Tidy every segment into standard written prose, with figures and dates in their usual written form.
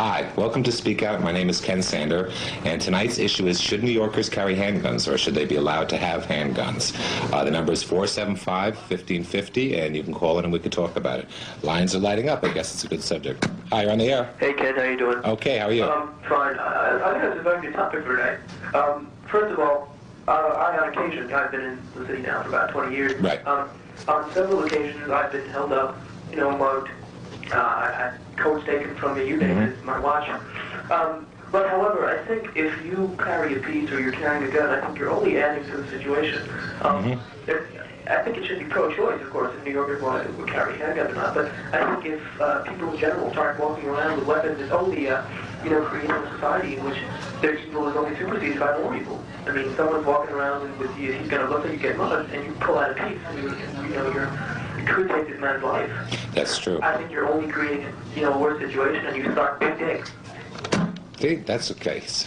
Hi, welcome to Speak Out. My name is Ken Sander, and tonight's issue is, should New Yorkers carry handguns, or should they be allowed to have handguns? The number is 475-1550, and you can call it and we can talk about it. Lines are lighting up. I guess it's a good subject. Hi, you're on the air. Hey, Ken, how you doing? Okay, how are you? Fine. I think it's a very good topic for today. First of all, I, on occasion, I've been in the city now for about 20 years. Right. On several occasions, I've been held up, mugged. I had coats taken from me, you name it, my watch. But however, I think if you carry a piece or you're carrying a gun, I think you're only adding to the situation. I think it should be pro-choice, of course, if New Yorkers would carry handguns or not. But I think if people in general start walking around with weapons, it's only, creating a society in which their evil is only superseded by more evil. I mean, someone's walking around and with you, he's going to look at you get mugged, and you pull out a piece, and you could take this man's life. That's true. I think you're only creating, a worse situation, and you start big dick. See, that's the case.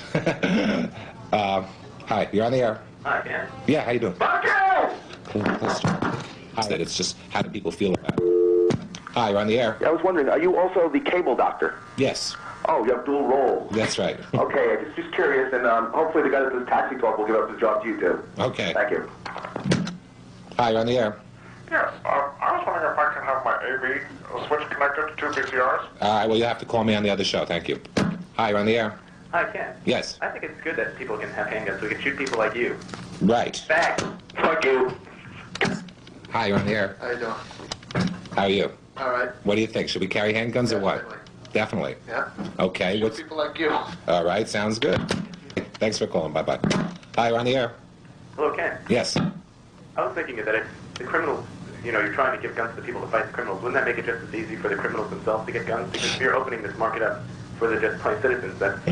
Hi, you're on the air. Hi, Ken. Yeah, how you doing? Fuck you! Hi, that it's just, how do people feel about it? Hi, you're on the air. I was wondering, are you also the cable doctor? Yes. Oh, you have dual roles. That's right. Okay, just curious, and hopefully the guy that does taxi talk will give up his job to you too. Okay. Thank you. Hi, you're on the air. Yes, I was wondering if I can have my AV switch connected to two VCRs. All right, well, you'll have to call me on the other show. Thank you. Hi, you're on the air. Hi, Ken. Yes. I think it's good that people can have handguns so we can shoot people like you. Right. Back. Fuck you. Hi, you're on the air. How you doing? How are you? All right. What do you think? Should we carry handguns or what? Definitely. Definitely. Yeah. Okay. Shoot people like you. All right, sounds good. Thanks for calling. Bye-bye. Hi, you're on the air. Hello, Ken. Yes. I was thinking that if the criminals, you're trying to give guns to people to fight the criminals, wouldn't that make it just as easy for the criminals themselves to get guns? Because if you're opening this market up for the just plain citizens, that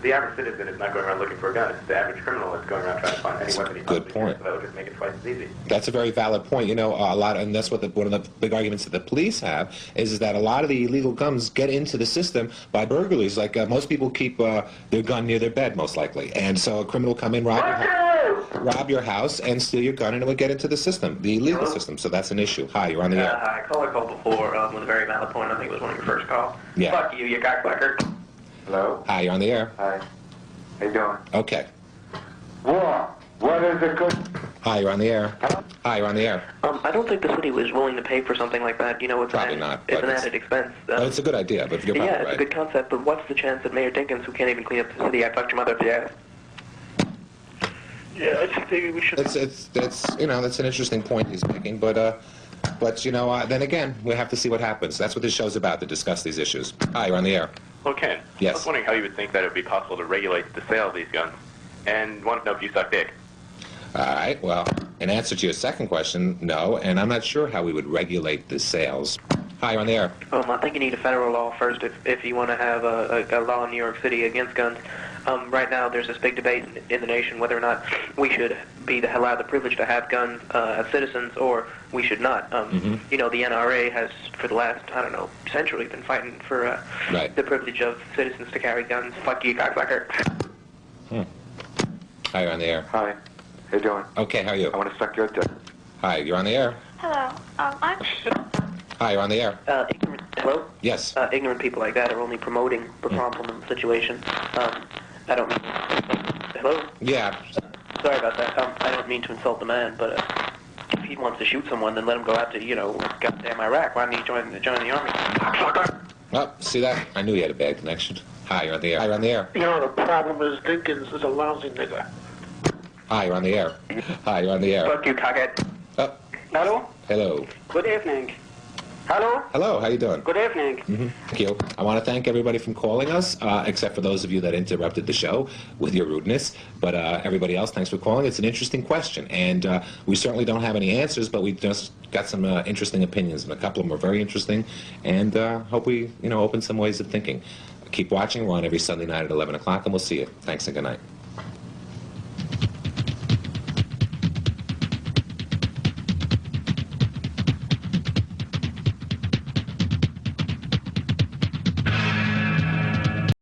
the average citizen is not going around looking for a gun. It's the average criminal that's going around trying to find any weapon he Good possibly point. can, so that would just make it twice as easy. That's a very valid point. A lot, and that's what one of the big arguments that the police have is that a lot of the illegal guns get into the system by burglaries. Like most people keep their gun near their bed, most likely, and so a criminal come in, rob your house, and steal your gun, and it would get into the system, the illegal system. So that's an issue. Hi, you're on the air. Hi, caller called before with a very valid point. I think it was one of your first calls. Yeah. Fuck you cocksucker. Hello? Hi, you're on the air. Hi. How you doing? Okay. What is it good? Hi, you're on the air. Hi, you're on the air. I don't think the city was willing to pay for something like that. It's Probably not, It's but an it's- added expense. It's a good idea, but you're probably Yeah, it's right. a good concept, but what's the chance that Mayor Dinkins, who can't even clean up the city, I fucked your mother up the ass? Yeah, I think maybe we should. That's an interesting point he's making, but then again, we have to see what happens. That's what this show's about, to discuss these issues. Hi, you're on the air. Well, Ken, Yes. I was wondering how you would think that it would be possible to regulate the sale of these guns, and wanted to know if you suck dick. All right, well, in answer to your second question, no, and I'm not sure how we would regulate the sales. Hi, you're on the air. I think you need a federal law first if you want to have a law in New York City against guns. Right now, there's this big debate in the nation whether or not we should be allowed the privilege to have guns as citizens, or we should not. The NRA has, for the last, century, been fighting for Right. the privilege of citizens to carry guns. Fuck you, cocksucker. Hi, you're on the air. Hi. How you doing? Okay, how are you? I want to suck your dick. Hi, you're on the air. Hello. I'm Hi, you're on the air. Hello? Yes. Ignorant people like that are only promoting the problem in the situation. I don't mean... Hello? Yeah. Sorry about that. I don't mean to insult the man, but if he wants to shoot someone, then let him go out to, goddamn Iraq. Why don't he join the army? Oh, see that? I knew you had a bad connection. Hi, you're on the air. Hi, you're on the air. The problem is Dinkins is a lousy nigga. Hi, you're on the air. Hi, you're on the air. Fuck you, cockhead. Oh, Hello? hello. Good evening. Hello? Hello, how you doing? Good evening. Thank you. I want to thank everybody from calling us, except for those of you that interrupted the show with your rudeness. But everybody else, thanks for calling. It's an interesting question, and we certainly don't have any answers, but we just got some interesting opinions, and a couple of them are very interesting, and hope we, open some ways of thinking. Keep watching. We're on every Sunday night at 11 o'clock, and we'll see you. Thanks and good night.